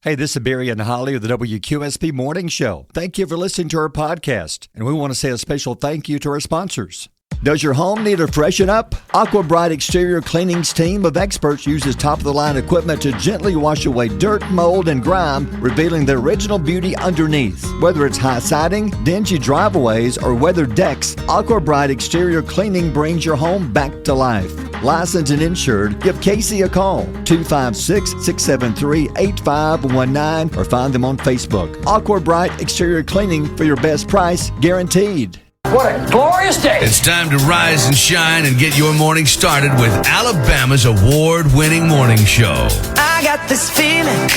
Hey, this is Barry and Holly of the WQSP Morning Show. Thank you for listening to our podcast, and we want to say a special thank you to our sponsors. Does your home need a freshen up? Aqua Bright Exterior Cleaning's team of experts uses top-of-the-line equipment to gently wash away dirt, mold, and grime, revealing the original beauty underneath. Whether it's high siding, dingy driveways, or weathered decks, Aqua Bright Exterior Cleaning brings your home back to life. Licensed and insured, give Casey a call, 256-673-8519, or find them on Facebook. Aqua Bright Exterior Cleaning for your best price, guaranteed. What a glorious day. It's time to rise and shine and get your morning started with Alabama's award-winning morning show. I got this feeling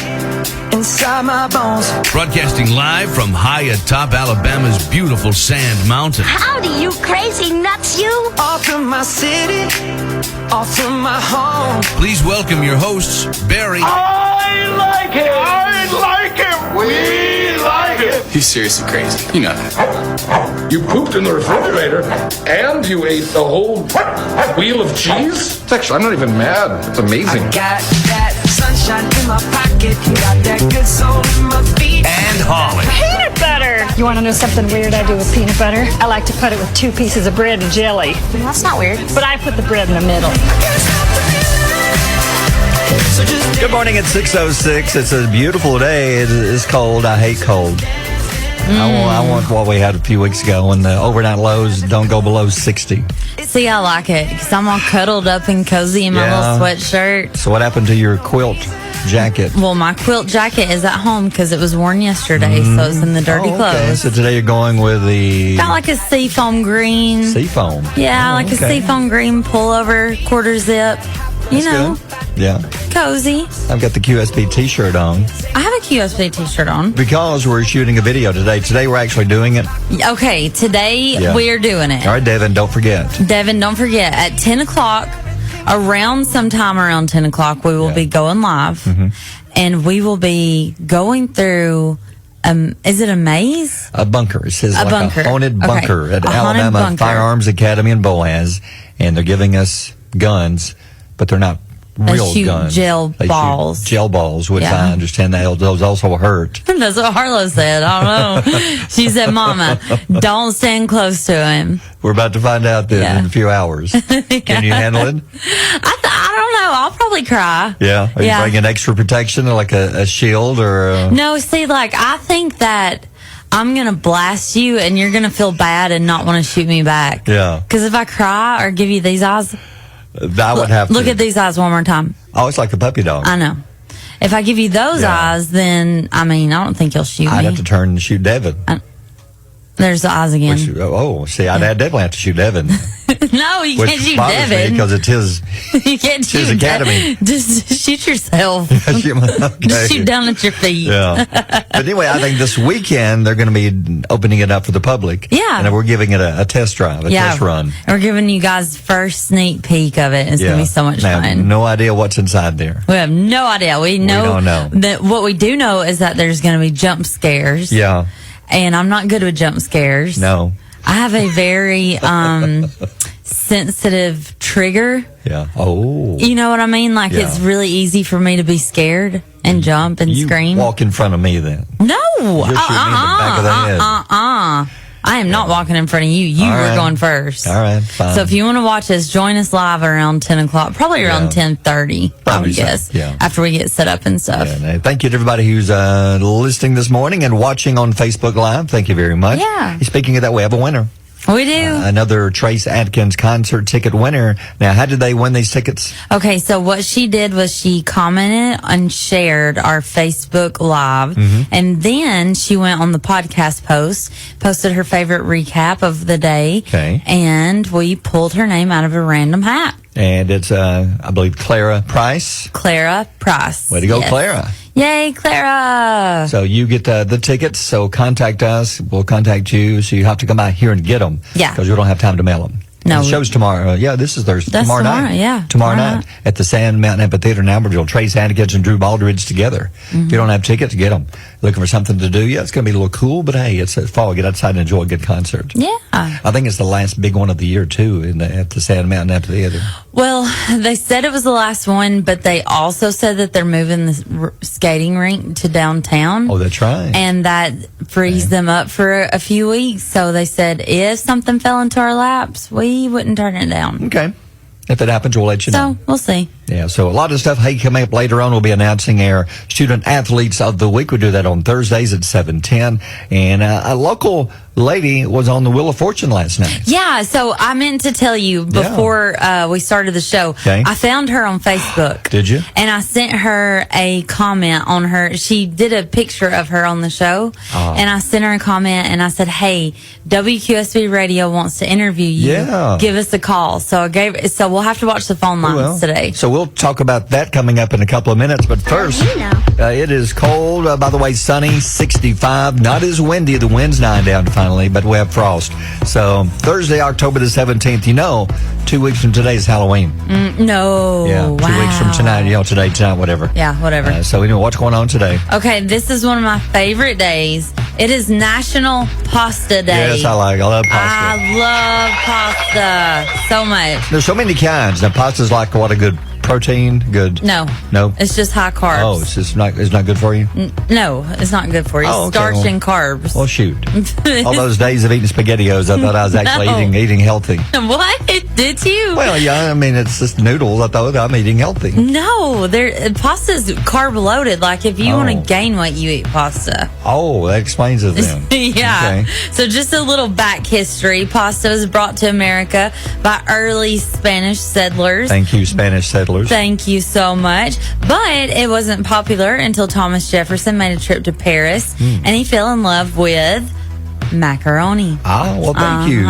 inside my bones. Broadcasting live from high atop Alabama's beautiful Sand Mountain. Howdy, you crazy nuts, you! All through my city, all through my home. Please welcome your hosts, Barry. I like him. I like him. We like him. He's seriously crazy. You know that. You pooped in the refrigerator and you ate the whole wheel of cheese? Actually, I'm not even mad. It's amazing. I got that sunshine in my pocket. Got that good soul in my feet. And Holly. Peanut butter! You want to know something weird I do with peanut butter? I like to put it with 2 pieces of bread and jelly. That's not weird. But I put the bread in the middle. Good morning at 6:06. It's a beautiful day. It is cold. I hate cold. I want what we had a few weeks ago when the overnight lows don't go below 60. See, I like it because I'm all cuddled up and cozy in my little sweatshirt. So what happened to your quilt jacket? Well, my quilt jacket is at home because it was worn yesterday, so it's in the dirty clothes. So today you're going with the... Got like a seafoam green. Seafoam? Yeah, like a seafoam green pullover, quarter zip. You know, good. Yeah. Cozy. I've got the QSP t-shirt on. I have a QSP t-shirt on. Because we're shooting a video today. Today we're actually doing it. Okay, today we're doing it. All right, Devin, don't forget. Devin, don't forget, at 10 o'clock, sometime around 10 o'clock, we will be going live. Mm-hmm. And we will be going through... is it a maze? A bunker. It says a like bunker. a haunted bunker at Haunted Alabama bunker. Firearms Academy in Boaz. And they're giving us guns, but they're not real shoot guns. Gel balls. Shoot gel balls, which I understand those also hurt. That's what Harlow said. I don't know. She said, Mama, don't stand close to him. We're about to find out then in a few hours. Can you handle it? I don't know. I'll probably cry. Yeah. Are you bringing extra protection, like a shield or No, see, I think that I'm going to blast you and you're going to feel bad and not want to shoot me back. Yeah. Because if I cry or give you these eyes... I would have to. Look at these eyes one more time. Oh, it's like a puppy dog. I know. If I give you those eyes, then, I don't think you'll shoot me. I'd have to turn and shoot Devin. There's the eyes again. I'd definitely have to shoot Devin. No, you can't shoot Devin. Because it's his, you can't his academy. Just shoot yourself. Okay. Just shoot down at your feet. Yeah. But anyway, I think this weekend they're going to be opening it up for the public. Yeah. And we're giving it a test drive, test run. We're giving you guys first sneak peek of it. It's going to be so much fun. No idea what's inside there. We have no idea. We don't know. That what we do know is that there's going to be jump scares. Yeah. And I'm not good with jump scares. No. I have a very sensitive trigger. Yeah. Oh. You know what I mean? It's really easy for me to be scared and jump and scream. Walk in front of me then. No. You're shooting me in the back of the head. I am not walking in front of you. You were going first. All right, fine. So if you want to watch us, join us live around 10 o'clock, probably around 10:30, I would guess, after we get set up and stuff. Yeah, thank you to everybody who's listening this morning and watching on Facebook Live. Thank you very much. Yeah. Speaking of that, we have a winner. We do. Another Trace Adkins concert ticket winner. Now, how did they win these tickets? Okay, so what she did was she commented and shared our Facebook Live, and then she went on the podcast post, posted her favorite recap of the day, and we pulled her name out of a random hat. And it's, I believe, Clara Price. Clara Price. Way to go, Clara. Yay, Clara. So you get the tickets, so contact us. We'll contact you, so you have to come out here and get them. Yeah. Because we don't have time to mail them. No. The show's tomorrow. This is Thursday. That's tomorrow tomorrow, night. yeah. Tomorrow night at the Sand Mountain Amphitheater in Albertville. Trace Adkins and Drew Baldridge together. If you don't have tickets, get them. Looking for something to do? Yeah, it's going to be a little cool, but hey, it's fall. Get outside and enjoy a good concert. Yeah. I think it's the last big one of the year, too, at the Sand Mountain Amphitheater. Well, they said it was the last one, but they also said that they're moving the skating rink to downtown. Oh, that's right. And that frees them up for a few weeks. So they said if something fell into our laps, we wouldn't turn it down. Okay. If it happens, we'll let you know. So we'll see. Yeah, so a lot of stuff. Hey, coming up later on, we'll be announcing our Student Athletes of the Week. We do that on Thursdays at 7:10. And a local lady was on the Wheel of Fortune last night. Yeah, so I meant to tell you before we started the show. Okay. I found her on Facebook. Did you? And I sent her a comment on her. She did a picture of her on the show. And I sent her a comment and I said, hey, WQSB Radio wants to interview you. Yeah. Give us a call. So we'll have to watch the phone lines today. So we'll talk about that coming up in a couple of minutes. But first, it is cold. By the way, sunny, 65. Not as windy. The wind's dying down finally, but we have frost. So Thursday, October the 17th, 2 weeks from today is Halloween. No. Yeah, 2 weeks from tonight. Tonight, whatever. Yeah, whatever. So anyway, what's going on today? Okay, this is one of my favorite days. It is National Pasta Day. Yes, I love pasta. I love pasta so much. There's so many kinds. Now, pasta's like what, a good protein? Good? No. It's just high carbs. Oh, it's not good for you? No, it's not good for you. Oh, okay. Starch and carbs. Well, shoot. All those days of eating SpaghettiOs, I thought I was actually eating healthy. What? Did you? Well, yeah, I mean, it's just noodles. I thought I'm eating healthy. No, pasta's carb loaded. Like, if you want to gain weight, you eat pasta. Oh, that explains it then. Yeah. Okay. So just a little back history. Pasta was brought to America by early Spanish settlers. Thank you, Spanish settlers. Thank you so much. But it wasn't popular until Thomas Jefferson made a trip to Paris and he fell in love with macaroni. Well, thank you,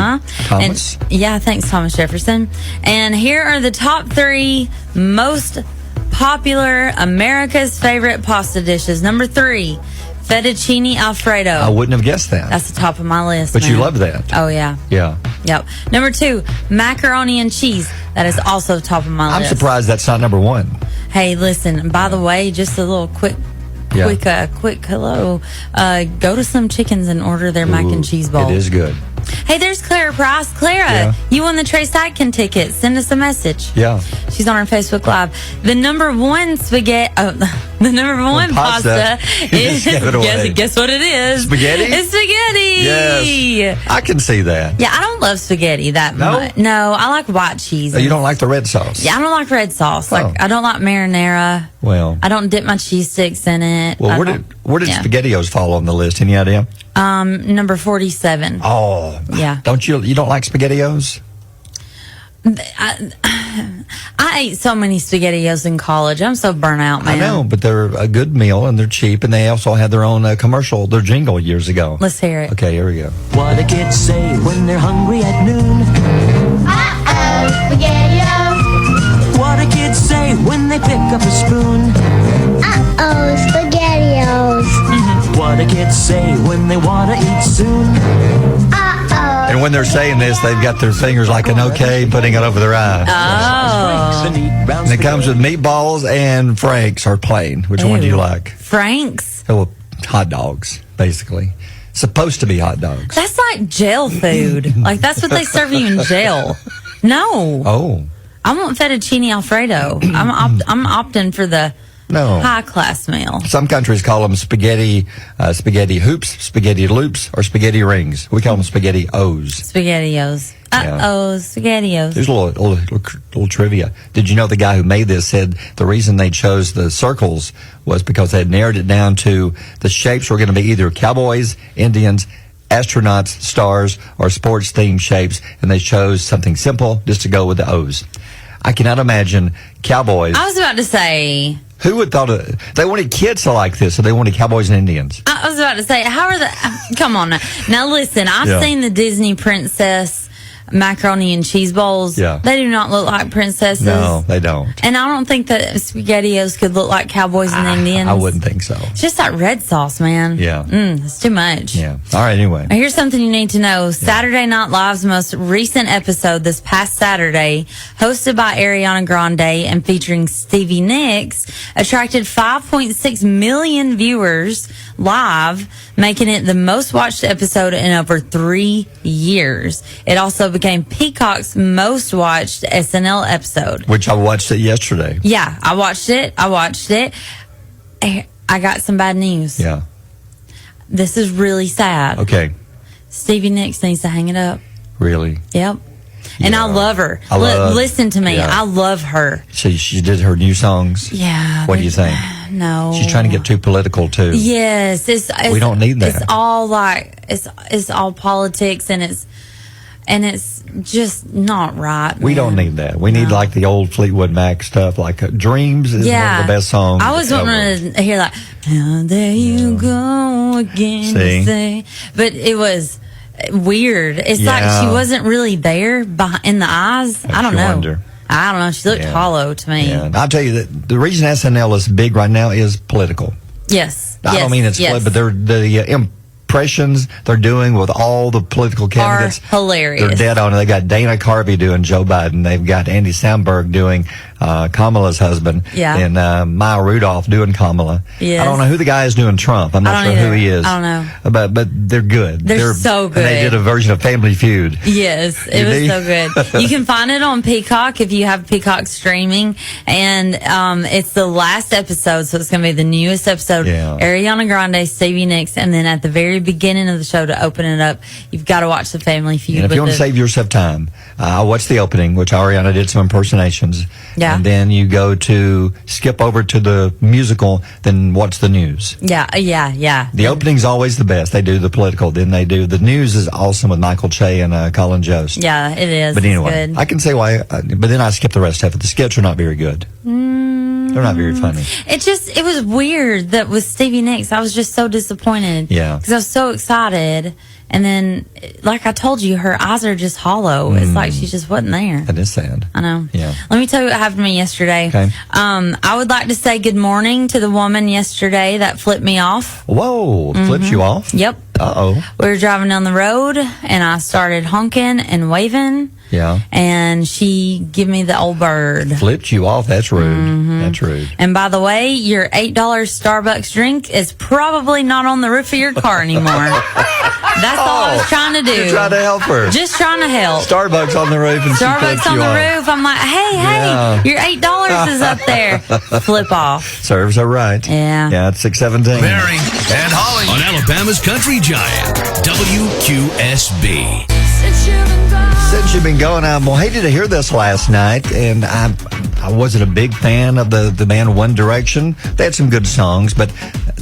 Thomas. Thanks, Thomas Jefferson. And here are the top 3 most popular America's favorite pasta dishes. Number 3, fettuccine Alfredo. I wouldn't have guessed that. That's the top of my list. But you love that. Oh, yeah. Yeah. Yep. Number 2, macaroni and cheese. That is also top of my list. I'm surprised that's not number 1. Hey, listen, by the way, just a little quick hello. Go to some chickens and order their mac and cheese bowl. It is good. Hey, there's Clara Price. Clara, you won the Trace Adkins ticket. Send us a message. Yeah. She's on our Facebook Live. The number 1 pasta is, guess what it is? Spaghetti? It's spaghetti. Yes. I can see that. Yeah, I don't love spaghetti that much. No, I like white cheese. You don't like the red sauce? Yeah, I don't like red sauce. Like, I don't like marinara. Well, I don't dip my cheese sticks in it. Well, where did SpaghettiOs fall on the list? Any idea? Number 47. Oh, yeah. You don't like SpaghettiOs? I ate so many SpaghettiOs in college. I'm so burnt out, man. I know, but they're a good meal and they're cheap, and they also had their own commercial, their jingle years ago. Let's hear it. Okay, here we go. What do kids say when they're hungry at noon? Uh-oh, SpaghettiOs. What do kids say when they pick up a spoon? Uh-oh, SpaghettiOs. What do kids say when they want to eat soon? Uh-oh. And when they're saying this, they've got their fingers like an okay, putting it over their eye. Oh. And it comes with meatballs and Franks or plain. Which one do you like? Franks? Oh, hot dogs, basically. Supposed to be hot dogs. That's like jail food. Like, that's what they serve you in jail. No. Oh. I want fettuccine Alfredo. I'm opting for the high class meal. Some countries call them spaghetti hoops, spaghetti loops, or spaghetti rings. We call them SpaghettiOs. SpaghettiOs. SpaghettiOs. There's a little trivia. Did you know the guy who made this said the reason they chose the circles was because they had narrowed it down to the shapes were going to be either cowboys, Indians, astronauts, stars, or sports-themed shapes, and they chose something simple just to go with the O's. I cannot imagine cowboys. I was about to say... Who would thought of, they wanted kids to like this, so they wanted cowboys and Indians. I was about to say, how are the... Come on now. Now listen, I've seen the Disney princess macaroni and cheese bowls. Yeah. They do not look like princesses. No, they don't. And I don't think that SpaghettiOs could look like cowboys and Indians. I wouldn't think so. It's just that red sauce, man. Yeah. It's too much. Yeah. All right, anyway. Here's something you need to know. Saturday Night Live's most recent episode this past Saturday, hosted by Ariana Grande and featuring Stevie Nicks, attracted 5.6 million viewers live, making it the most watched episode in over 3 years. It also became Peacock's most watched SNL episode. Which I watched it yesterday. Yeah, I watched it. I got some bad news. Yeah. This is really sad. Okay. Stevie Nicks needs to hang it up. Really? Yep. And Yeah. I love her. I Listen to me. Yeah. I love her. She did her new songs. Yeah. What do you think? No. She's trying to get too political too. Yes. It's We don't need that. It's all like, it's all politics and it's just not right. We don't man. need that. We need like the old Fleetwood Mac stuff, like Dreams is one of the best songs. I was wanting to hear like, oh, there you go again. See? But it was weird. It's like she wasn't really there in the eyes. I don't know. Wonder. I don't know. She looked hollow to me. Yeah. I'll tell you that the reason SNL is big right now is political. Yes. I don't mean it's but they're the impressions they're doing with all the political candidates are hilarious. They're dead on it. They got Dana Carvey doing Joe Biden. They've got Andy Samberg doing Kamala's husband. Yeah. And Maya Rudolph doing Kamala. Yes. I don't know who the guy is doing Trump. I'm not sure who he is. I don't know. But they're good. They're so good. And they did a version of Family Feud. Yes, it was so good. You can find it on Peacock if you have Peacock streaming, and it's the last episode, so it's going to be the newest episode. Yeah. Ariana Grande, Stevie Nicks, and then at the very beginning of the show to open it up, you've got to watch the Family Feud. And if you want to save yourself time, I watched the opening, which Ariana did some impersonations. Yeah. And then you go to skip over to the musical, then watch the news. Yeah. The opening's always the best. They do the political, then they do the news is awesome with Michael Che and Colin Jost. Yeah, it is. But anyway, it's good. I can say why, but then I skip the rest of it. The skits are not very good. They're not very funny. It was weird that with Stevie Nicks, I was just so disappointed. Yeah. Because I was so excited. And then, like I told you, her eyes are just hollow. It's like she just wasn't there. That is sad. I know. Yeah. Let me tell you what happened to me yesterday. Okay. I would like to say good morning to the woman yesterday that flipped me off. Whoa, flips you off? Yep. Uh-oh. We were driving down the road, and I started honking and waving. Yeah. And she gave me the old bird. Flipped you off? That's rude. That's rude. And by the way, your $8 Starbucks drink is probably not on the roof of your car anymore. That's all I was trying to do. You're trying to help her. Just trying to help. Starbucks on the roof and she Starbucks flips on you the off. roof. I'm like, hey, your $8 is up there. Flip off. Serves her right. Yeah. Yeah, it's 6:17. Barry and Holly on Alabama's Country Giant, WQSB. Since you've been going, I hated to hear this last night, and I wasn't a big fan of the band One Direction. They had some good songs, but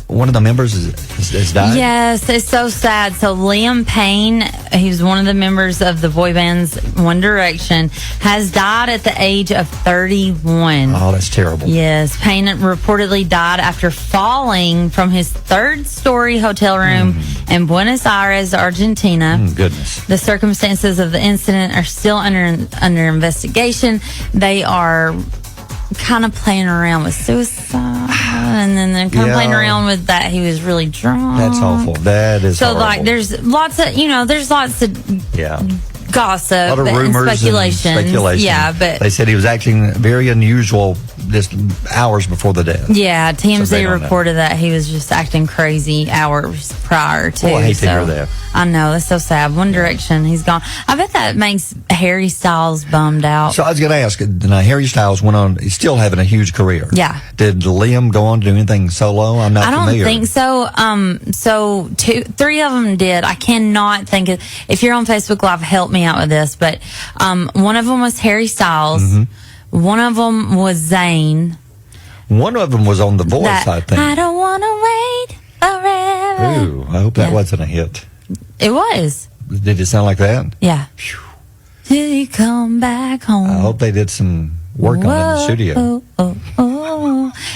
one of the members has died. Yes, it's so sad. So Liam Payne, he's one of the members of the boy band's One Direction, has died at the age of 31. Oh, that's terrible. Yes, Payne reportedly died after falling from his third-story hotel room in Buenos Aires, Argentina. Goodness. The circumstances of the incident are still under investigation. They are kind of playing around with suicide, and then they're kind of playing around with that he was really drunk. That's awful. That is so horrible. like there's lots of gossip, a lot of rumors and speculation. Yeah, but they said he was acting very unusual just hours before the death. Yeah, So they TMZ don't reported that he was just acting crazy hours prior to. Oh, I hate to hear that. I know, that's so sad. One Direction, he's gone. I bet that makes Harry Styles bummed out. So I was going to ask, now Harry Styles went on, he's still having a huge career. Yeah. Did Liam go on to do anything solo? I'm not familiar. I don't think so. So three of them did. I cannot think of, if you're on Facebook Live, help me out with this, but one of them was Harry Styles. One of them was Zayn. One of them was on The Voice, I think. I don't want to wait forever. Ooh, I hope that wasn't a hit. It was. Did it sound like that? Yeah. Till you come back home. I hope they did some work on it in the studio.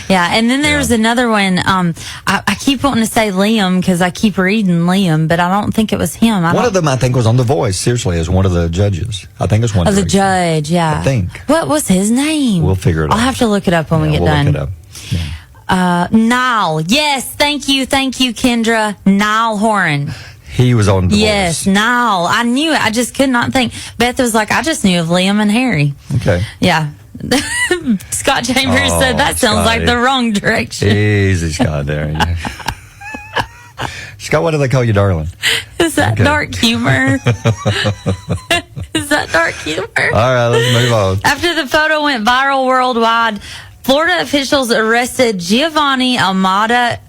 Yeah, and then there's another one. I keep wanting to say Liam because I keep reading Liam, but I don't think it was him. One of them, I think, was on The Voice, seriously, as one of the judges. I think it's one of the judge, yeah. I think. What was his name? We'll figure it out. I'll have to look it up when we get done. Look it up. Yeah. Niall. Yes, thank you, Kendra. Niall Horan. He was on The Voice. Yes, Niall. I knew it. I just could not think. Beth was like, I just knew of Liam and Harry. Okay. Yeah. Scott Chambers said that sounds like the wrong direction. Easy, Scott, there. Yeah. Scott, what do they call you, darling? Is that dark humor? Is that dark humor? All right, let's move on. After the photo went viral worldwide, Florida officials arrested Giovanni Amada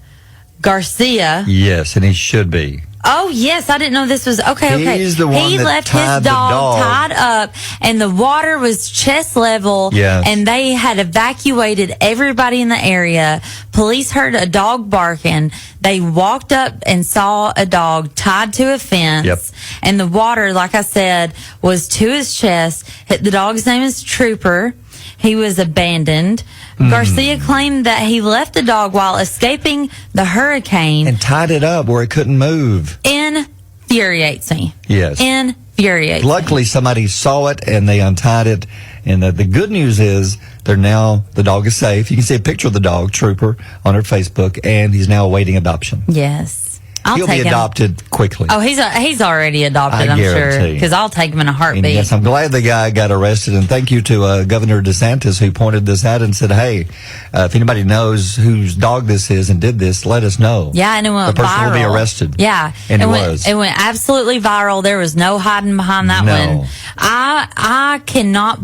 Garcia. Yes, and he should be. Oh, yes. I didn't know this was... Okay. He's the one he that left tied his the dog tied up, and the water was chest level, yes. And they had evacuated everybody in the area. Police heard a dog barking. They walked up and saw a dog tied to a fence, yep. And the water, like I said, was to his chest. The dog's name is Trooper. He was abandoned. Garcia claimed that he left the dog while escaping the hurricane. And tied it up where it couldn't move. Infuriates me. Yes. Infuriates Luckily, somebody saw it and they untied it. And the good news is the dog is safe. You can see a picture of the dog, Trooper, on her Facebook, and he's now awaiting adoption. Yes. He'll be adopted quickly. Oh, he's already adopted, I'm sure, because I'll take him in a heartbeat. And yes, I'm glad the guy got arrested, and thank you to Governor DeSantis who pointed this out and said, hey, if anybody knows whose dog this is and did this, let us know. Yeah, and it went viral. The person will be arrested. Yeah. And it went absolutely viral. There was no hiding behind that one. I cannot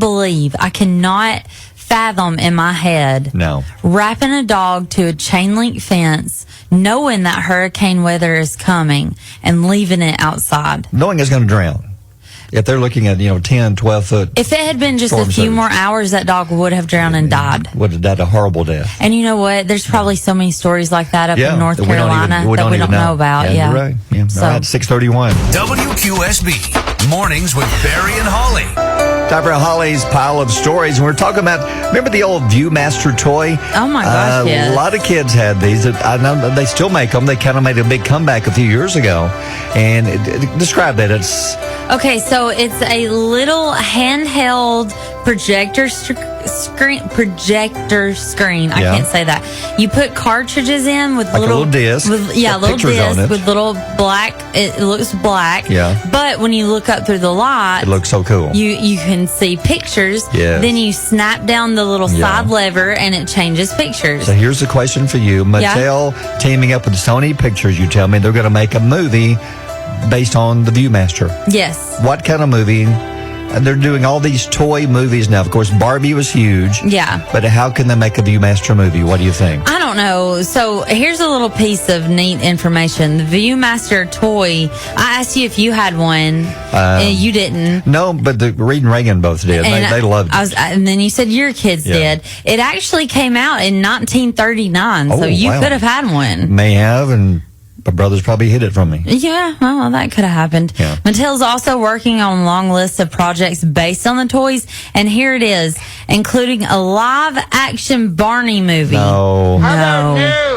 fathom in my head wrapping a dog to a chain link fence, knowing that hurricane weather is coming, and leaving it outside. Knowing it's going to drown. If they're looking at, 10, 12 foot. If it had been just a few more hours, that dog would have drowned and died. Would have died a horrible death. And you know what? There's probably so many stories like that up in North Carolina that we don't know about. Yeah, you're right. Yeah. So. All right, 6:31. WQSB, Mornings with Barry and Holly. Time for Holly's pile of stories. And we're talking about, remember the old Viewmaster toy? Oh, my gosh, yes. A lot of kids had these. I know they still make them. They kind of made a big comeback a few years ago. And describe that. Okay, so it's a little handheld projector screen. I can't say that. You put cartridges in with like a little disc. Little disc with little black. It looks black. Yeah. But when you look up through the light, it looks so cool. You can see pictures. Yes. Then you snap down the little side lever and it changes pictures. So here's the question for you. Mattel teaming up with Sony Pictures, you tell me they're going to make a movie based on the Viewmaster. Yes. What kind of movie? And they're doing all these toy movies now. Of course, Barbie was huge. Yeah. But how can they make a Viewmaster movie? What do you think? I don't know. So here's a little piece of neat information. The Viewmaster toy, I asked you if you had one. You didn't. No, but Reed and Reagan both did. They loved it. And then you said your kids did. It actually came out in 1939, so you could have had one. May have, and my brothers probably hid it from me. Yeah, well, that could have happened. Yeah. Mattel's also working on a long list of projects based on the toys, and here it is, including a live-action Barney movie. No.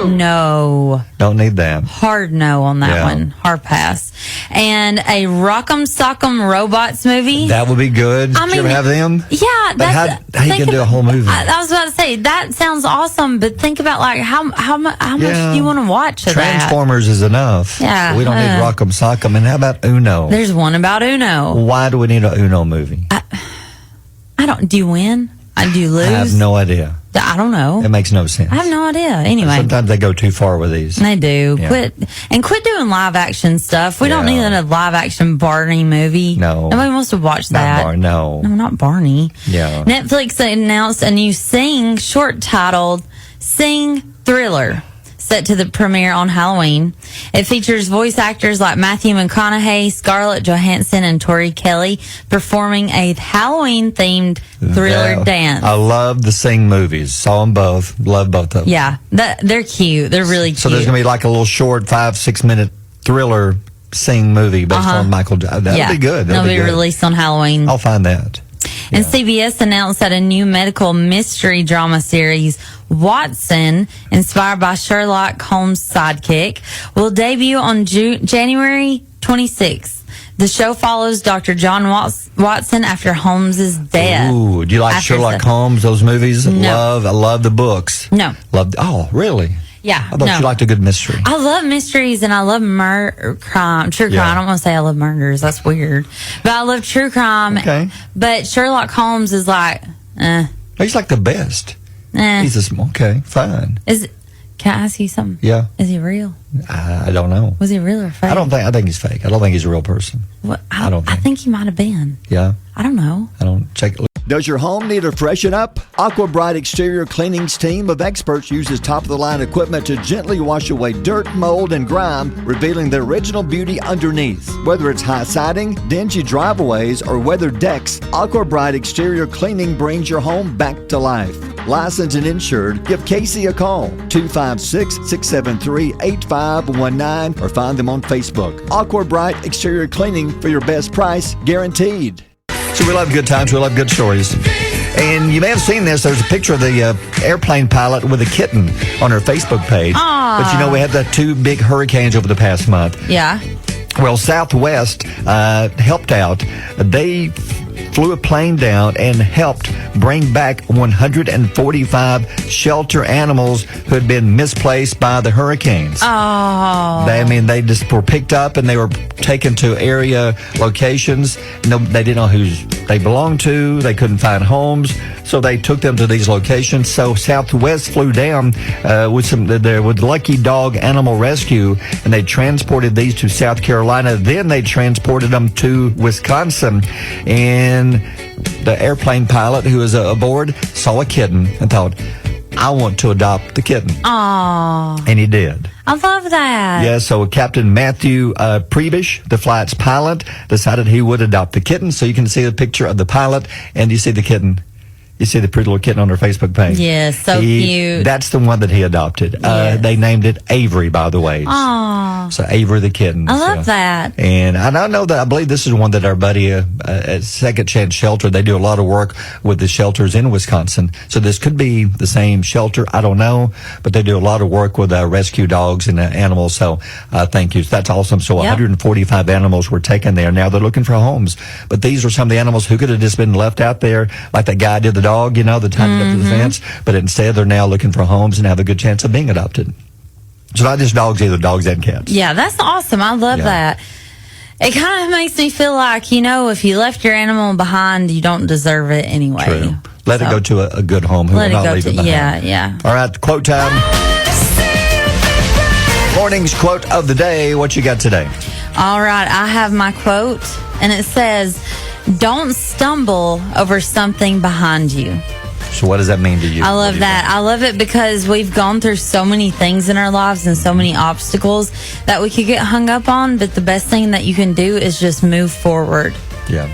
No. Don't need that. Hard no on that one. Hard pass. And a Rock'em Sock'em Robots movie. That would be good. Did you ever have them? Yeah. But how you can do a whole movie? I was about to say, that sounds awesome, but think about how much do you want to watch of that? Transformers is enough. Yeah. We don't need Rock'em Sock'em. And how about Uno? There's one about Uno. Why do we need a Uno movie? I don't. Do you win? Do you lose? I have no idea. I don't know. It makes no sense. I have no idea. Anyway. Sometimes they go too far with these. They do. Yeah. Quit doing live action stuff. We don't need a live action Barney movie. No. Nobody wants to watch that. No, not Barney. Yeah. Netflix announced a new Sing short titled Sing Thriller, set to the premiere on Halloween. It features voice actors like Matthew McConaughey, Scarlett Johansson, and Tori Kelly performing a Halloween-themed thriller dance. I love the Sing movies. Saw them both. Love both of them. Yeah, they're cute. They're really cute. So there's going to be like a little short 5-6 minute thriller Sing movie based on Michael. That'll be good. It'll be released on Halloween. I'll find that. And CBS announced that a new medical mystery drama series, Watson, inspired by Sherlock Holmes' sidekick, will debut on January 26th. The show follows Dr. John Watson after Holmes' death. Ooh, do you like Sherlock Holmes, those movies? No. I love the books. No. Oh, really? Yeah. I thought you liked a good mystery. I love mysteries and I love crime. True crime. I don't want to say I love murders. That's weird. But I love true crime. Okay. But Sherlock Holmes is like, He's like the best. He's okay, fine. Can I ask you something? Yeah. Is he real? I don't know. Was he real or fake? I think he's fake. I don't think he's a real person. What? I think he might have been. Yeah. I don't know. I don't check it. Does your home need a freshen up? Aqua Bright Exterior Cleaning's team of experts uses top-of-the-line equipment to gently wash away dirt, mold, and grime, revealing the original beauty underneath. Whether it's high siding, dingy driveways, or weathered decks, Aqua Bright Exterior Cleaning brings your home back to life. Licensed and insured, give Casey a call, 256-673-8519, or find them on Facebook. Aqua Bright Exterior Cleaning for your best price, guaranteed. So we love good times, we love good stories. And you may have seen this, there's a picture of the airplane pilot with a kitten on her Facebook page. Aww. But we had the 2 big hurricanes over the past month. Yeah. Well, Southwest helped out. They flew a plane down and helped bring back 145 shelter animals who had been misplaced by the hurricanes. Oh. They just were picked up and they were taken to area locations. No, they didn't know who they belonged to. They couldn't find homes, so they took them to these locations. So Southwest flew down with Lucky Dog Animal Rescue, and they transported these to South Carolina. Then they transported them to Wisconsin, and the airplane pilot who was aboard saw a kitten and thought, I want to adopt the kitten. Aww. And he did. I love that. Yeah, so Captain Matthew Prebish, the flight's pilot, decided he would adopt the kitten. So you can see the picture of the pilot, and you see the kitten. You see the pretty little kitten on her Facebook page. Yes, so cute. That's the one that he adopted. Yes. They named it Avery, by the way. Aww. So Avery the kitten. I love that. And I know that I believe this is one that our buddy at Second Chance Shelter, they do a lot of work with the shelters in Wisconsin. So this could be the same shelter. I don't know. But they do a lot of work with rescue dogs and animals. So thank you. So that's awesome. So 145 animals were taken there. Now they're looking for homes. But these are some of the animals who could have just been left out there, like that guy did the dog, that tied it up to the fence, but instead they're now looking for homes and have a good chance of being adopted. So not just dogs, either dogs and cats. Yeah, that's awesome. I love that. It kind of makes me feel like, if you left your animal behind, you don't deserve it anyway. True. Let it go to a good home. Who will not leave it behind. Yeah. All right, quote time. Morning's quote of the day. What you got today? All right, I have my quote, and it says, don't stumble over something behind you. So what does that mean to you? I love that. I love it because we've gone through so many things in our lives and so many obstacles that we could get hung up on, but the best thing that you can do is just move forward. Yeah.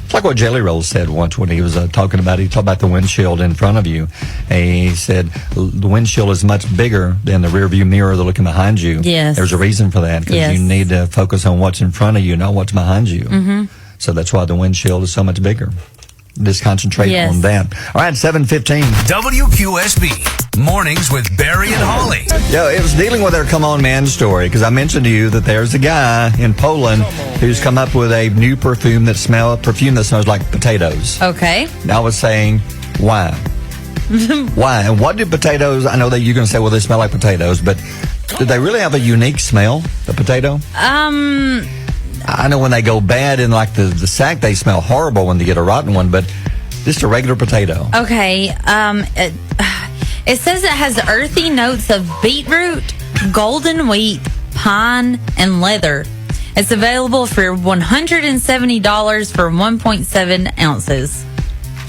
It's like what Jelly Roll said once when he was talking about the windshield in front of you. And he said the windshield is much bigger than the rear view mirror that's looking behind you. Yes. There's a reason for that, because you need to focus on what's in front of you, not what's behind you. Mm-hmm. So that's why the windshield is so much bigger. Just concentrate on that. All right, 7:15. WQSB Mornings with Barry and Holly. Yeah, it was dealing with our Come On Man story, because I mentioned to you that there's a guy in Poland who's come up with a new perfume that smells like potatoes. Okay. And I was saying, why? Why? And what do potatoes, I know that you're going to say, well, they smell like potatoes, but do they really have a unique smell, the potato? I know when they go bad in like the sack, they smell horrible when they get a rotten one, but just a regular potato. Okay. It says it has earthy notes of beetroot, golden wheat, pine, and leather. It's available for $170 for 1.7 ounces.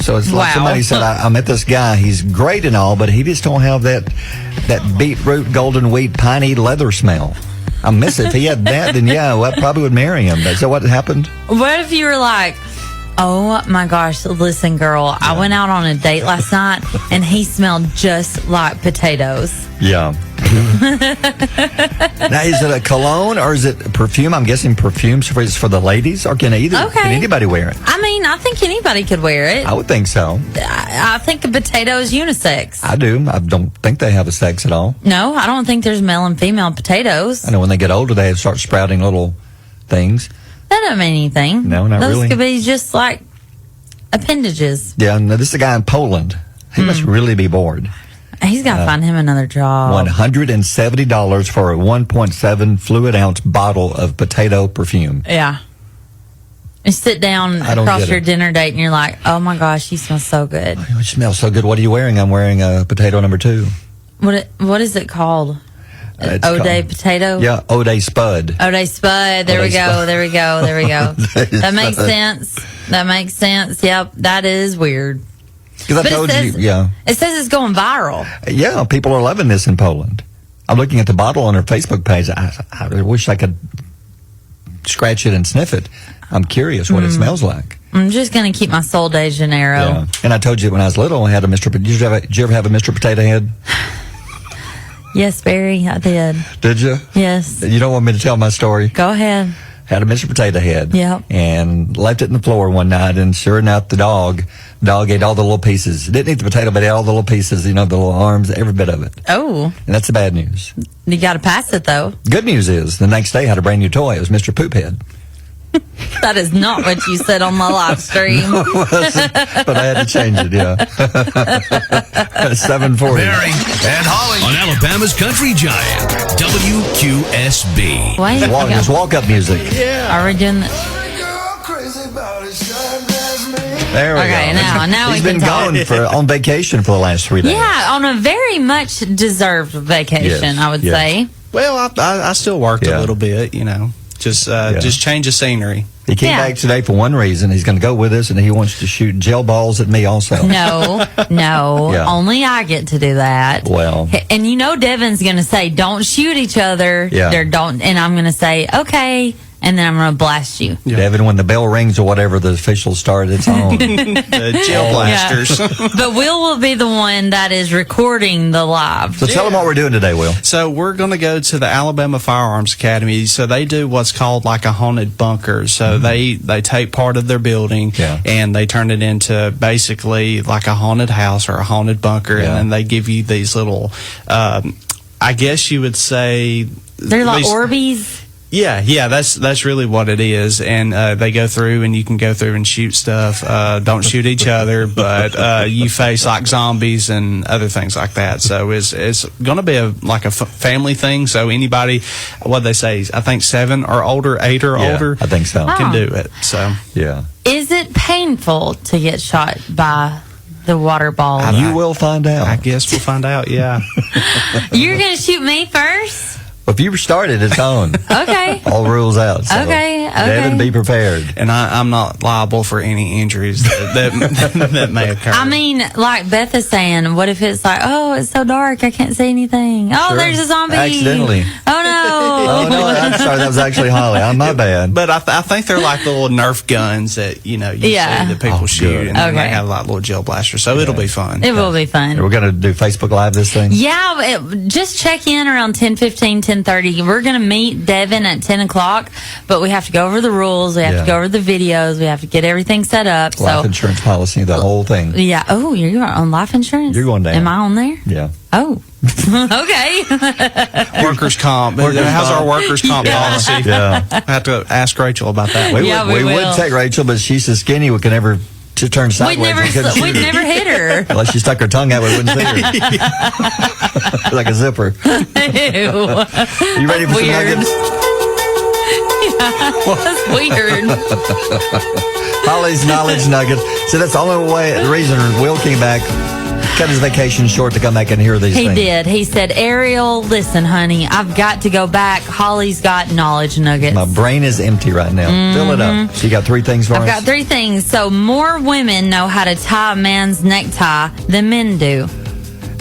So it's like somebody said, I met this guy. He's great and all, but he just don't have that beetroot, golden wheat, piney leather smell. I miss it. If he had that, then I probably would marry him. Is that what happened? What if you were like, oh my gosh, listen, girl, I went out on a date last night and he smelled just like potatoes. Yeah. Now, is it a cologne or is it perfume? I'm guessing perfume is for the ladies, or can anybody wear it? I mean, I think anybody could wear it. I would think so. I think a potato is unisex. I do. I don't think they have a sex at all. No, I don't think there's male and female potatoes. I know when they get older, they start sprouting little things. That doesn't mean anything. No, not Those really. Those could be just like appendages. Yeah, and this is a guy in Poland. He must really be bored. He's got to find him another job. $170 for a 1.7 fluid ounce bottle of potato perfume. Yeah. You sit down across your dinner date and you're like, oh my gosh, you smell so good. Oh, you smell so good. What are you wearing? I'm wearing a potato number 2. What is it called? O'Day potato? Yeah, O'Day Spud. O'Day Spud. There we go. There we go. There we go. That makes sense. That makes sense. Yep. That is weird. Because I told you, yeah. It says it's going viral. Yeah, people are loving this in Poland. I'm looking at the bottle on her Facebook page. I wish I could scratch it and sniff it. I'm curious what it smells like. I'm just going to keep my Sol de Janeiro. Yeah. And I told you when I was little, I had a Mr. Did you ever have a Mr. Potato Head? Yes, Barry, I did. Did you? Yes. You don't want me to tell my story? Go ahead. Had a Mr. Potato Head. Yep. And left it in the floor one night, and sure enough, the dog ate all the little pieces. Didn't eat the potato, but ate all the little pieces, the little arms, every bit of it. Oh. And that's the bad news. You got to pass it, though. Good news is, the next day I had a brand new toy. It was Mr. Poophead. That is not what you said on my live stream. But I had to change it, yeah. 740. Barry and Holly on Alabama's Country Giant, WQSB. Wait, There's walk-up music. Are we doing that? There we Okay, go. now He's we can been talk. gone on vacation for the last 3 days. Yeah, on a very much deserved vacation, Yes, I would yes. say. Well, I still worked Yeah. a little bit, just change of scenery. He came back today for one reason. He's going to go with us, and he wants to shoot gel balls at me also. No, Yeah. only I get to do that. Well. And Devin's going to say, don't shoot each other. Yeah. And I'm going to say, okay. And then I'm going to blast you. Devin, when the bell rings or whatever the officials start, it's on. The gel blasters. But will be the one that is recording the live. So tell them what we're doing today, Will. So we're going to go to the Alabama Firearms Academy. So they do what's called like a haunted bunker. So they take part of their building and they turn it into basically like a haunted house or a haunted bunker. And then they give you these little, I guess you would say... They're like Orbeez? Yeah, that's really what it is. And they go through, and you can go through and shoot stuff. Don't shoot each other, but you face like zombies and other things like that. So it's going to be a family thing. So anybody, what they say, I think 7 or older, 8 or older, I think so. can do it. So yeah. Is it painful to get shot by the water ball? You will find out. I guess we'll find out. Yeah. You're going to shoot me first? Well, if you started, it's on. Okay. All rules out. So Okay. Devin, be prepared. And I'm not liable for any injuries that may occur. I mean, like Beth is saying, what if it's like, oh, it's so dark, I can't see anything. Oh, Sure. there's a zombie. Accidentally. Oh, no. Oh, no, I'm sorry. That was actually Holly. I'm my bad. But I think they're like the little Nerf guns that, you see that people shoot. good. And then they Okay. have like little gel blasters. So it'll be fun. It will be fun. We're going to do Facebook Live this thing? Yeah, just check in around 10:15, 10:30. We're going to meet Devin at 10 o'clock, but we have to go over the rules. We have to go over the videos. We have to get everything set up. Life insurance policy, the whole thing. Yeah. Oh, you're on life insurance? You're going down. Am I on there? Yeah. Oh. Okay. Workers' comp. How's our workers' comp policy? Yeah. I have to ask Rachel about that. We we would will. take Rachel, but she's so skinny we could never turn sideways. We'd never hit her. Unless she stuck her tongue out, we wouldn't see her. Like a zipper. Ew. You ready for some Weird. nuggets? That's weird. Holly's knowledge nuggets. So that's the only reason Will came back, cut his vacation short to come back and hear these He things. did. He said, Ariel, listen, honey, I've got to go back. Holly's got knowledge nuggets. My brain is empty right now. Fill it up. So you got 3 things for us? I've got 3 things. So more women know how to tie a man's necktie than men do.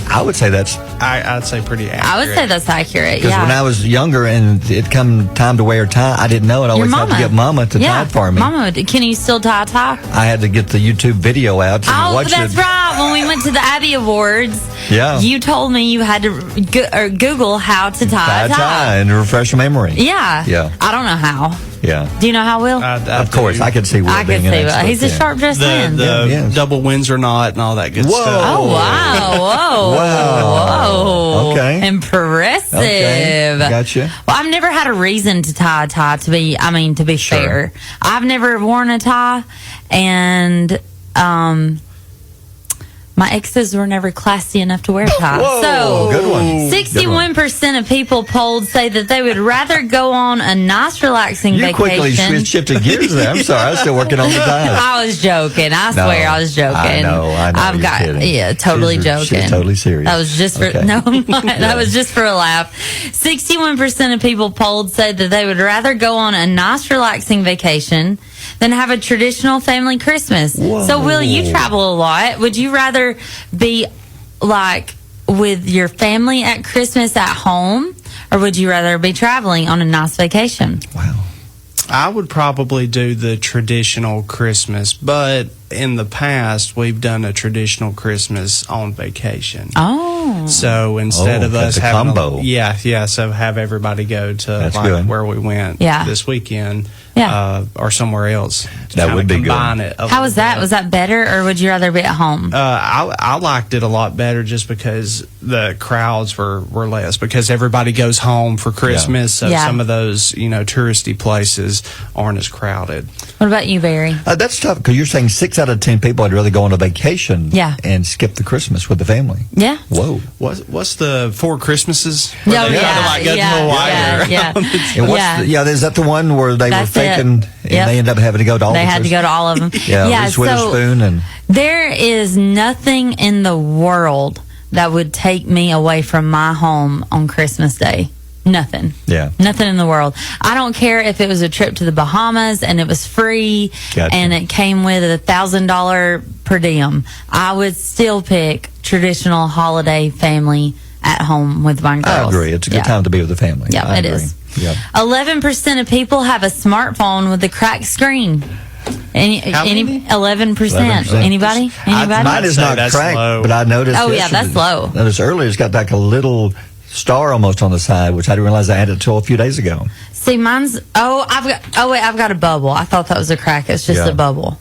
I would say that's I'd say pretty accurate. I would say that's accurate. Because Yeah. when I was younger and it come time to wear a tie, I didn't know it. I always had to get Mama to tie it for me. Mama would. Can you still tie a tie? I had to get the YouTube video out to watch that's it. right. When we went to the Abbey Awards, you told me you had to Google how to tie a tie. And refresh memory. Yeah. Yeah. I don't know how. Yeah. Do you know how, Will? Of course, I could see Will being an expert. He's a sharp dressed man. The double Windsor knot and all that good stuff. Oh, wow. Whoa. Whoa. Okay. Impressive. Okay. Gotcha. Well, I've never had a reason to tie a tie, to be fair. I've never worn a tie, and my exes were never classy enough to wear a tie. Whoa, so, good one. 61% of people polled say that they would rather go on a nice, relaxing You vacation. quickly shifted gears there. I'm sorry. I was still working on the tie. I was joking. I swear I was joking. I know. I've you're got kidding. totally joking. She's totally serious. That was just for no, I'm not. That was just for a laugh. 61% of people polled said that they would rather go on a nice, relaxing vacation than have a traditional family Christmas. Whoa. So, Will, you travel a lot. Would you rather be like with your family at Christmas at home, or would you rather be traveling on a nice vacation? Wow. I would probably do the traditional Christmas, but in the past, we've done a traditional Christmas on vacation. Oh. So instead of us a having combo. So have everybody go to where we went this weekend or somewhere else. That would be combine good. It a How was little that? bit. Was that better, or would you rather be at home? I liked it a lot better just because the crowds were less, because everybody goes home for Christmas, so some of those touristy places aren't as crowded. What about you, Barry? That's tough because you're saying 6 out of 10 people would rather go on a vacation and skip the Christmas with the family. Yeah. Whoa. What's the 4 Christmases? Oh, Where they had to, like, go to Hawaii is that the one where they were faking and they ended up having to go to all They had to go to all of them. Reese Witherspoon and there is nothing in the world that would take me away from my home on Christmas Day. Nothing. Yeah. Nothing in the world. I don't care if it was a trip to the Bahamas and it was free and it came with $1,000 per diem. I would still pick traditional holiday family at home with my girls. I agree. It's a good time to be with the family. Yeah, I it agree. is. Yeah. 11% of people have a smartphone with a cracked screen. How many? 11%. Anybody? Mine is not cracked, but I noticed. Oh, yeah, that's low. Noticed earlier it's got like a little star almost on the side, which I didn't realize I had it until a few days ago. See, mine's. I've got a bubble. I thought that was a crack. It's just a bubble.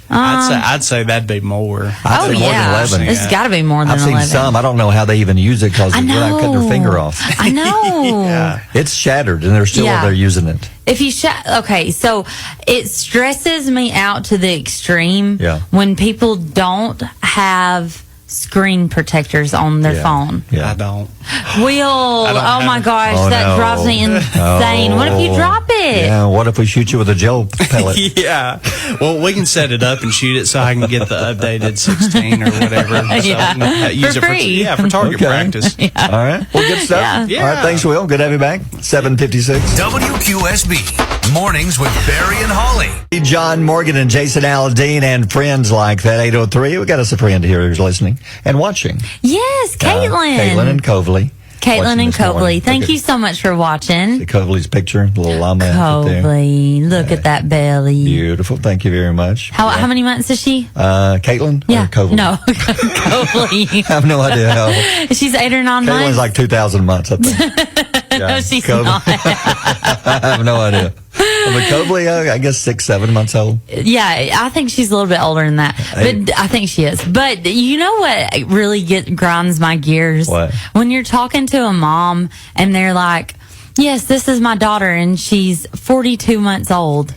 I'd say that'd be more. I'd say more than 11. It's got to be more than I've 11. seen some. I don't know how they even use it because they're not cutting their finger off. I know. It's shattered, and they're still there using it. If you okay, so it stresses me out to the extreme when people don't have screen protectors on their phone. I don't. Will, oh my gosh, that drives me insane. What if you drop it? Yeah, what if we shoot you with a gel pellet? Yeah. Well, we can set it up and shoot it so I can get the updated 16 or whatever. So use for free. For target practice. All right. Well, good stuff. Yeah. All right, thanks, Will. Good to have you back. 7:56. WQSB. Mornings with Barry and Holly. John Morgan and Jason Aldean and friends like that. 803. We got us a friend here who's listening and watching. Yes, Caitlin. Caitlin and Coveley. Caitlin and Coveley. Thank you so much for watching. See Coveley's picture, the little llama out there. Coveley, look at that belly. Beautiful. Thank you very much. How many months is she? Caitlin? Yeah. Or Coveley? No, Coveley. I have no idea how. She's 8 or 9 months. Caitlin's like 2,000 months, I think. No, she's not. I have no idea. But Coveley, I guess 6, 7 months old. Yeah, I think she's a little bit older than that. But I think she is. But you know what really grinds my gears? What? When you're talking to a mom and they're like, yes, this is my daughter and she's 42 months old.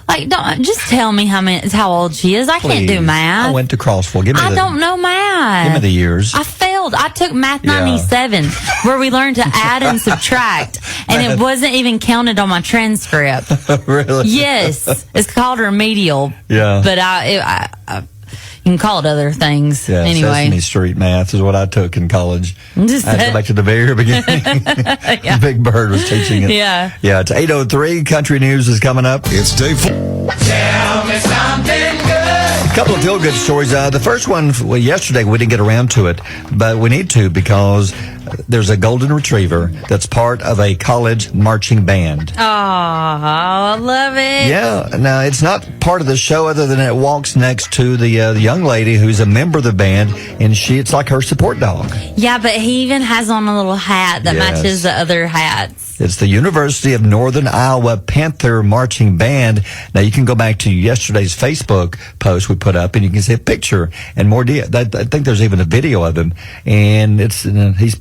Like, don't just tell me how old she is. I can't do math. I went to Crossville. I don't know math. Give me the years. I failed. I took Math 97, where we learned to add and subtract, and it wasn't even counted on my transcript. Really? Yes, it's called remedial. Yeah. But I you can call it other things. Yeah, anyway. Sesame Street math is what I took in college. Just I had to go back to the very beginning. Big Bird was teaching it. Yeah. Yeah, it's 8:03. Country News is coming up. It's day 4. Tell me something good. Couple of feel-good stories. The first one, yesterday, we didn't get around to it, but we need to because there's a golden retriever that's part of a college marching band. Oh, I love it. Yeah. Now, it's not part of the show other than it walks next to the young lady who's a member of the band, and it's like her support dog. Yeah, but he even has on a little hat that matches the other hats. It's the University of Northern Iowa Panther Marching Band. Now, you can go back to yesterday's Facebook post we put up, and you can see a picture and more. I think there's even a video of him, and he's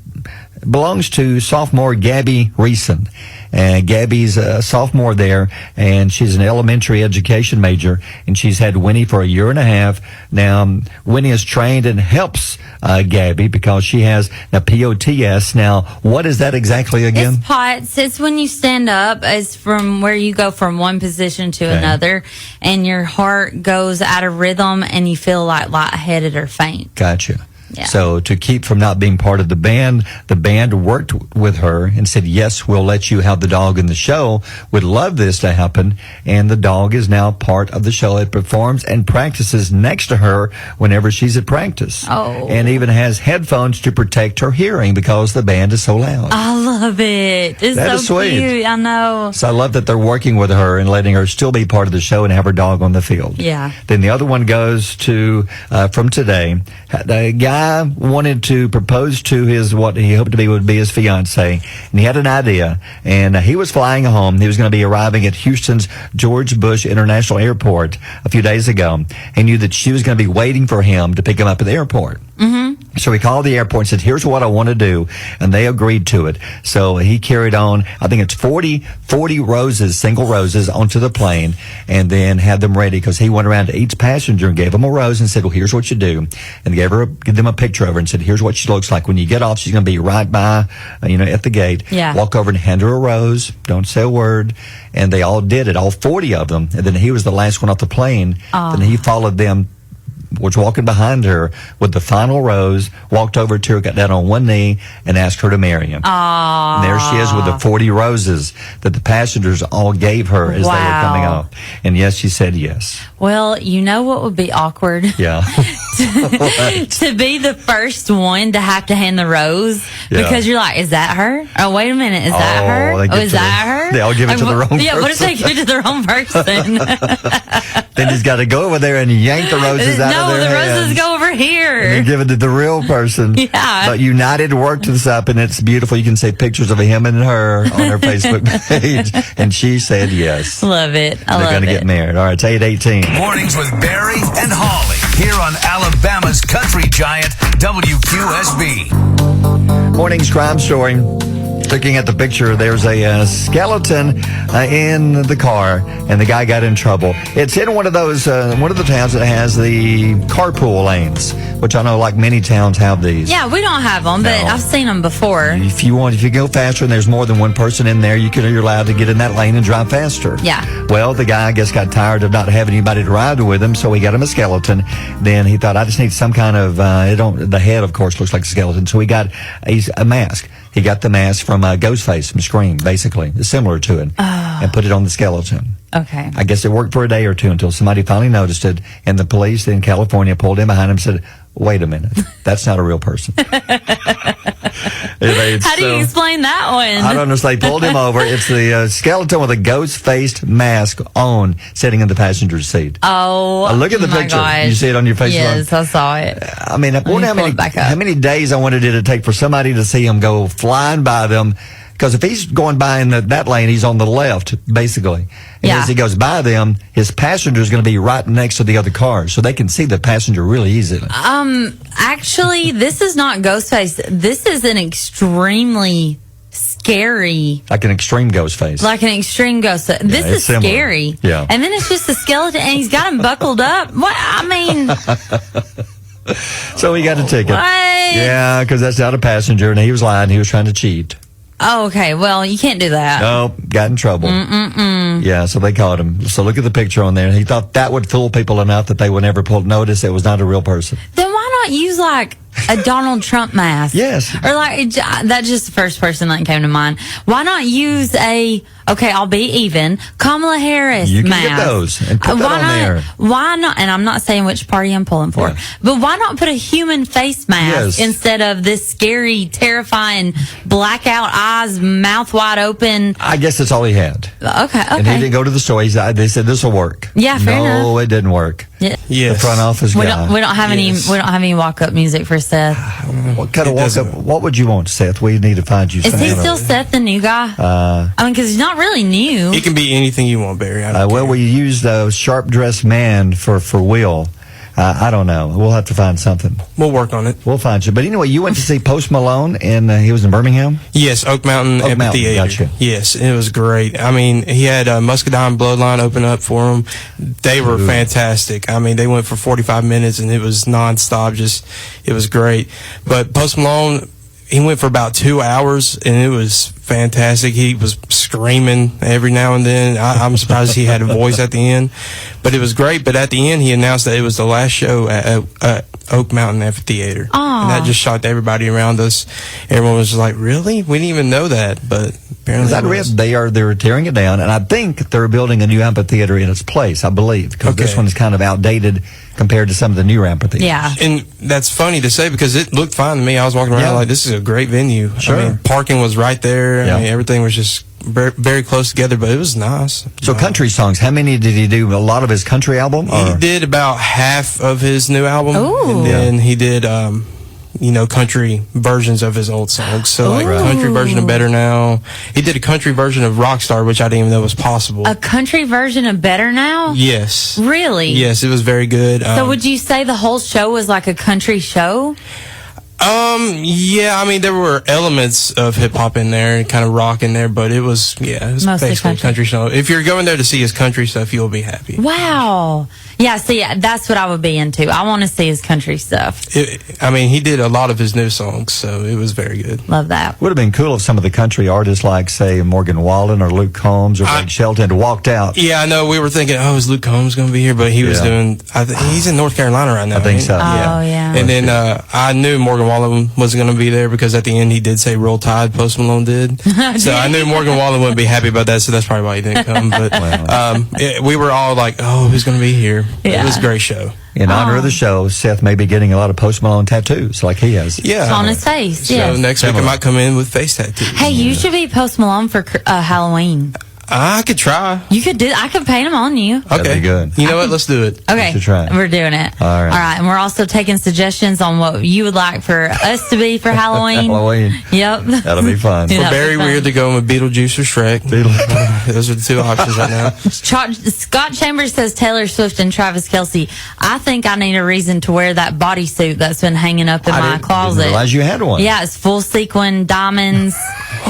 belongs to sophomore Gabby Reeson. And Gabby's a sophomore there, and she's an elementary education major, and she's had Winnie for a year and a half. Now, Winnie is trained and helps Gabby because she has a POTS. Now, what is that exactly again? It's POTS. It's when you stand up. It's from where you go from one position to another, and your heart goes out of rhythm, and you feel like lightheaded or faint. Gotcha. Yeah. So to keep from not being part of the band worked with her and said, yes, we'll let you have the dog in the show. Would love this to happen. And the dog is now part of the show. It performs and practices next to her whenever she's at practice. Oh. And even has headphones to protect her hearing because the band is so loud. I love it. It's That so is sweet. cute. I know. So I love that they're working with her and letting her still be part of the show and have her dog on the field. Yeah. Then the other one goes to, from today, the guy wanted to propose to what he hoped would be his fiance, and he had an idea, and he was flying home. He was going to be arriving at Houston's George Bush International Airport a few days ago. He knew that she was going to be waiting for him to pick him up at the airport. Mm-hmm. So he called the airport and said, here's what I want to do, and they agreed to it. So he carried on, I think it's 40 roses, single roses, onto the plane, and then had them ready because he went around to each passenger and gave them a rose and said, well, here's what you do, and gave them a picture of her and said, here's what she looks like. When you get off, she's going to be right by, at the gate. Yeah. Walk over and hand her a rose. Don't say a word. And they all did it, all 40 of them. And then he was the last one off the plane. Then he followed them, was walking behind her with the final rose, walked over to her, got down on one knee, and asked her to marry him. Aww. And there she is with the 40 roses that the passengers all gave her as they were coming off. And yes, she said yes. Well, you know what would be awkward? Yeah. To be the first one to have to hand the rose because you're like, is that her? Oh, wait a minute. Is that her? Oh, is that her? They all give it to the wrong person. Yeah, what if they give it to the wrong person? Then he's got to go over there and yank the roses out of their hands. No, the roses go over here. And then give it to the real person. Yeah. But United worked this up, and it's beautiful. You can see pictures of him and her on her Facebook page. And she said yes. Love it. I love it. They're going to get married. All right, it's 8:18. Mornings with Barry and Holly here on Alabama's country giant WQSB. Morning's crime story. Looking at the picture, there's a skeleton in the car, and the guy got in trouble. It's in one of those, one of the towns that has the carpool lanes, which I know like many towns have these. Yeah, we don't have them, but I've seen them before. If you go faster and there's more than one person in there, you're allowed to get in that lane and drive faster. Yeah. Well, the guy, I guess, got tired of not having anybody to ride with him, so he got him a skeleton. Then he thought, I just need some kind of, the head, of course, looks like a skeleton, so he got a mask. He got the mask from Ghostface from Scream, basically. It's similar to it. And put it on the skeleton. Okay. I guess it worked for a day or two until somebody finally noticed it, and the police in California pulled in behind him and said, wait a minute, that's not a real person. How do you explain that one? I don't know. So they pulled him over. It's the skeleton with a ghost-faced mask on, sitting in the passenger seat. Oh, look at the picture. Gosh. You see it on your Facebook? Yes, I saw it. I mean, I wonder how many days I wanted it to take for somebody to see him go flying by them. Because if he's going by in that lane, he's on the left, basically. And as he goes by them, his passenger is going to be right next to the other car, so they can see the passenger really easily. Actually, this is not Ghostface. This is an extremely scary... Like an extreme ghost face. Like an extreme ghost. This is similar. Scary. Yeah. And then it's just a skeleton, and he's got him buckled up. What? I mean... So he got a ticket. What? Yeah, because that's not a passenger, and he was lying. He was trying to cheat. Oh, okay. Well, you can't do that. No, got in trouble. Yeah, so they caught him. So look at the picture on there. He thought that would fool people enough that they would never notice it was not a real person. Then why not use like a Donald Trump mask? Yes. Or like, that's just the first person that came to mind. Why not use a Okay, I'll be even. Kamala Harris You can mask. get those and put that Why on not, there. Why not? And I'm not saying which party I'm pulling for, but why not put a human face mask instead of this scary, terrifying, blackout eyes, mouth wide open? I guess that's all he had. Okay. And he didn't go to the store. They said this will work. Yeah, fair enough. No, it didn't work. Yeah. The front office We guy. don't have any. We don't have any walk up music for Seth. What kind of walk up? What would you want, Seth? We need to find you. Is he still Seth, the new guy? I mean, because he's not really new. It can be anything you want, Barry. Well, we used a sharp dressed man for Will. I don't know. We'll have to find something. We'll work on it. We'll find you. But anyway, you went to see Post Malone, and he was in Birmingham? Yes, Oak Mountain Amphitheater. Gotcha. Yes, it was great. I mean, he had Muscadine Bloodline open up for him. They were fantastic. I mean, they went for 45 minutes, and it was nonstop. It was great. But Post Malone, he went for about 2 hours, and it was fantastic. He was screaming every now and then. I'm surprised he had a voice at the end, but it was great. But at the end, he announced that it was the last show at Oak Mountain Amphitheater. And that just shocked everybody around us. Everyone was just like, really? We didn't even know that, but apparently they're tearing it down, and I think they're building a new amphitheater in its place, I believe, because this one is kind of outdated compared to some of the newer amphitheaters. Yeah. And that's funny to say because it looked fine to me. I was walking around like, this is a great venue. Sure. I mean, parking was right there. I mean, everything was just very, very close together, but it was nice. So country songs, how many did he do? A lot of his country album? He did about half of his new album. Ooh. And then he did, country versions of his old songs. So like country version of Better Now. He did a country version of Rockstar, which I didn't even know was possible. A country version of Better Now? Yes. Really? Yes, it was very good. So would you say the whole show was like a country show? Yeah, I mean, there were elements of hip hop in there and kind of rock in there, but it was Mostly basically country show. If you're going there to see his country stuff, you'll be happy. Wow. Yeah, see, that's what I would be into. I want to see his country stuff. I mean, he did a lot of his new songs, so it was very good. Love that. Would have been cool if some of the country artists like, say, Morgan Wallen or Luke Combs or Blake Shelton had walked out. Yeah, I know. We were thinking, is Luke Combs going to be here? But he was doing, he's in North Carolina right now. I think so. Oh, yeah. And then I knew Morgan Wallen wasn't going to be there because at the end he did say Roll Tide, Post Malone did. So I knew Morgan Wallen wouldn't be happy about that, so that's probably why he didn't come. But we were all like, who's going to be here? Yeah. It was a great show. In honor of the show, Seth may be getting a lot of Post Malone tattoos like he has. Yeah. On his face, So next week I might come in with face tattoos. Hey, you should be Post Malone for Halloween. I could try. You could do. I could paint them on you. That'd be good. You know what? Let's do it. Okay, should try it. We're doing it. All right. And we're also taking suggestions on what you would like for us to be for Halloween. Halloween. Yep. That'll be fun. Yeah. We're That'd be very fun. weird to go with Beetlejuice or Shrek. Those are the two options right now. Scott Chambers says Taylor Swift and Travis Kelce. I think I need a reason to wear that bodysuit that's been hanging up in my closet. Didn't realize you had one. Yeah, it's full sequin, diamonds,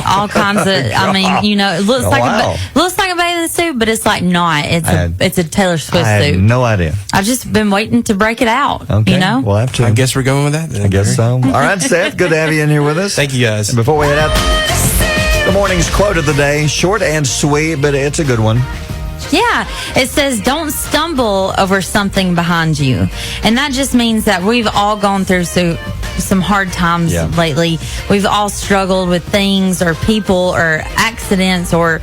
all kinds of. I mean, it looks looks like a bathing suit, but it's like not. It's a Taylor Swift I had suit. no idea. I've just been waiting to break it out. Okay. We'll have to. I guess we're going with that then. I guess so. All right, Seth, good to have you in here with us. Thank you, guys. And before we head out, the morning's quote of the day, short and sweet, but it's a good one. Yeah, it says, don't stumble over something behind you. And that just means that we've all gone through some hard times lately. We've all struggled with things or people or accidents or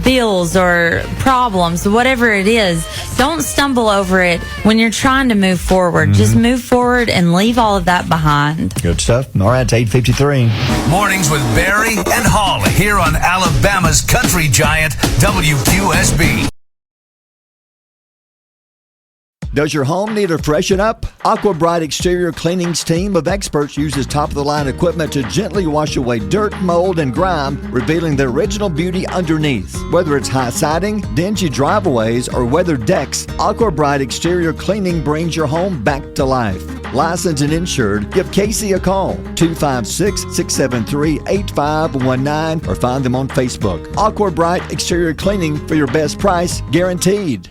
bills or problems, whatever it is. Don't stumble over it when you're trying to move forward. Just move forward and leave all of that behind. Good stuff. All right, it's 8:53. Mornings with Barry and Holly here on Alabama's country giant, WQSB. Does your home need a freshen up? Aqua Bright Exterior Cleaning's team of experts uses top-of-the-line equipment to gently wash away dirt, mold, and grime, revealing the original beauty underneath. Whether it's high siding, dingy driveways, or weathered decks, Aqua Bright Exterior Cleaning brings your home back to life. Licensed and insured, give Casey a call, 256-673-8519, or find them on Facebook. Aqua Bright Exterior Cleaning for your best price, guaranteed.